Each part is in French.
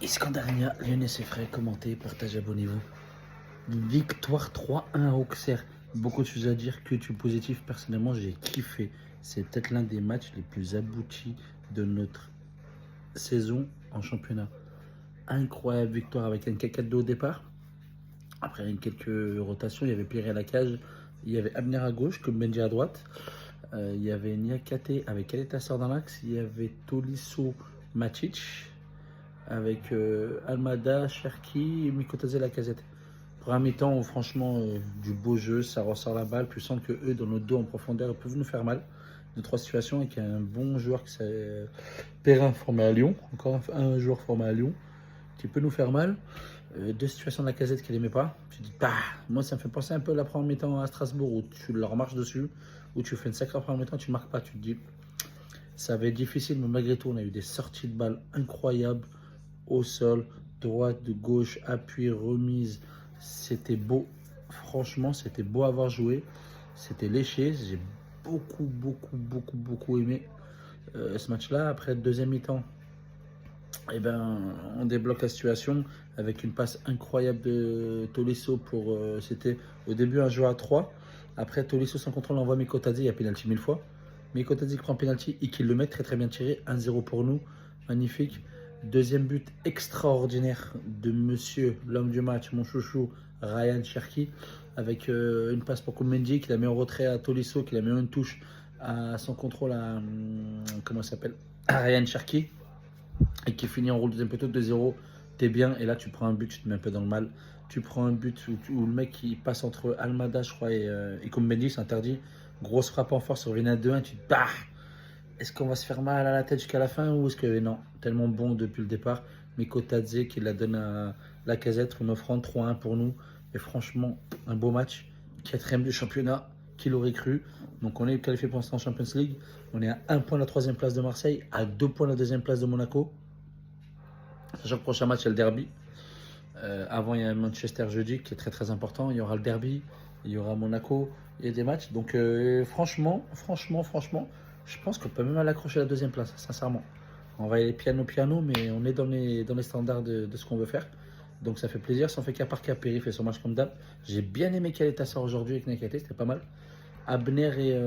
Iskandarania, Lyonnais c'est frais, commentez, partagez, abonnez-vous. Victoire 3-1 à Auxerre. Beaucoup de choses à dire, que du positif. Personnellement, j'ai kiffé. C'est peut-être l'un des matchs les plus aboutis de notre saison en championnat. Incroyable victoire avec un 4-2 au départ. Après quelques rotations, il y avait Pierre à la cage, il y avait Abner à gauche, comme Benji à droite. Il y avait Niakate avec Kaletassar dans l'axe. Il y avait Tolisso Matic avec Almada, Cherki et Mikotadze Lacazette. Pour un mi-temps, franchement, du beau jeu, ça ressort la balle. Tu sens que eux, dans notre dos en profondeur, ils peuvent nous faire mal. Deux, trois situations avec un bon joueur qui s'est Perrin formé à Lyon. Encore un joueur formé à Lyon qui peut nous faire mal. Deux situations de la casette qu'elle n'aimait pas. Tu dis, bah, moi, ça me fait penser un peu à la première mi-temps à Strasbourg où tu leur marches dessus, où tu fais une sacrée première mi-temps, tu ne marques pas. Tu te dis, ça va être difficile, mais malgré tout, on a eu des sorties de balles incroyables au sol, droite, de gauche, appui, remise. C'était beau. Franchement, c'était beau à avoir joué. C'était léché. J'ai beaucoup aimé ce match-là. Après, deuxième mi-temps, eh ben, on débloque la situation avec une passe incroyable de Tolisso pour. C'était au début un jeu à 3. Après, Tolisso sans contrôle envoie Mikotadze. Il y a pénalty 1000 fois. Mikotadze qui prend pénalty et qui le met très bien tiré. 1-0 pour nous. Magnifique. Deuxième but extraordinaire de monsieur, l'homme du match, mon chouchou, Ryan Cherki, avec une passe pour Koumendy qui la met en retrait à Tolisso, qui la met en une touche à son contrôle à. Comment ça s'appelle, à Ryan Cherki et qui finit en rôle deuxième poteau 2-0, t'es bien. Et là, tu prends un but, tu te mets un peu dans le mal. Tu prends un but où le mec qui passe entre Almada, je crois, et Koumbedi, c'est interdit. Grosse frappe en force sur Vina 2-1, tu te bah, est-ce qu'on va se faire mal à la tête jusqu'à la fin ou est-ce que non, tellement bon depuis le départ. Mikotadze qui la donne à Lacazette, une offrande 3-1 pour nous. Et franchement, un beau match. Quatrième du championnat, qui l'aurait cru. Donc on est qualifié pour l'instant en Champions League. On est à 1 point de la troisième place de Marseille, à 2 points de la deuxième place de Monaco. Sachant que le prochain match, c'est le derby. Avant, il y a Manchester jeudi qui est très important. Il y aura le derby, il y aura Monaco, il y a des matchs. Donc franchement, je pense qu'on peut même aller accrocher la deuxième place, sincèrement. On va aller piano, mais on est dans les standards de ce qu'on veut faire. Donc ça fait plaisir. Si on fait cas par cas, Perry fait son match comme d'hab. J'ai bien aimé Kaletassar aujourd'hui avec Nakate, c'était pas mal. Abner et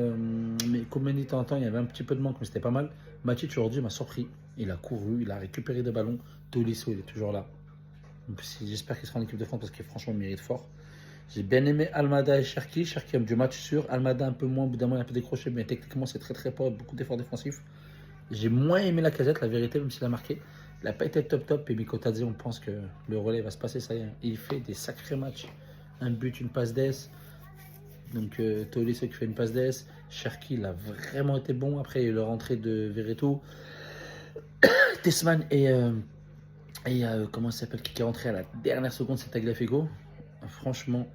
mais comme de temps en temps, il y avait un petit peu de manque, mais c'était pas mal. Matic aujourd'hui m'a surpris. Il a couru, il a récupéré des ballons. Tolisso, il est toujours là. J'espère qu'il sera en équipe de France parce qu'il franchement il mérite fort. J'ai bien aimé Almada et Cherki. Cherki a du match sûr. Almada un peu moins, au bout d'un moment il a un peu décroché, mais techniquement c'est très fort, beaucoup d'efforts défensifs. J'ai moins aimé la casette, la vérité, même s'il a marqué. Il n'a pas été top. Et Mikotadze, on pense que le relais va se passer, ça y est. Il fait des sacrés matchs. Un but, une passe d'ess. Donc Tolisso qui fait une passe d'ess. Cherki, il a vraiment été bon. Après, il y a eu la rentrée de Veretout. Tessman et comment ça s'appelle, qui est rentré à la dernière seconde, c'est Tagliafico. Franchement,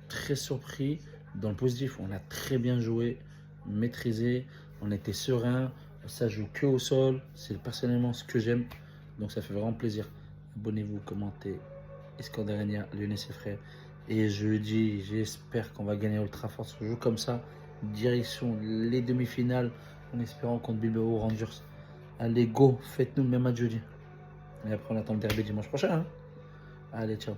très surpris. Dans le positif, on a très bien joué, maîtrisé, on était serein, ça joue que au sol. C'est personnellement ce que j'aime, donc ça fait vraiment plaisir. Abonnez-vous, commentez. Iskandarania, Lyonnais ses frères. Et jeudi, j'espère qu'on va gagner Ultra Force. On joue comme ça, direction les demi-finales, en espérant contre Bilbao Rangers. Allez, go, faites-nous le même match jeudi. Et après, on attend le derby dimanche prochain. Hein. Allez, ciao.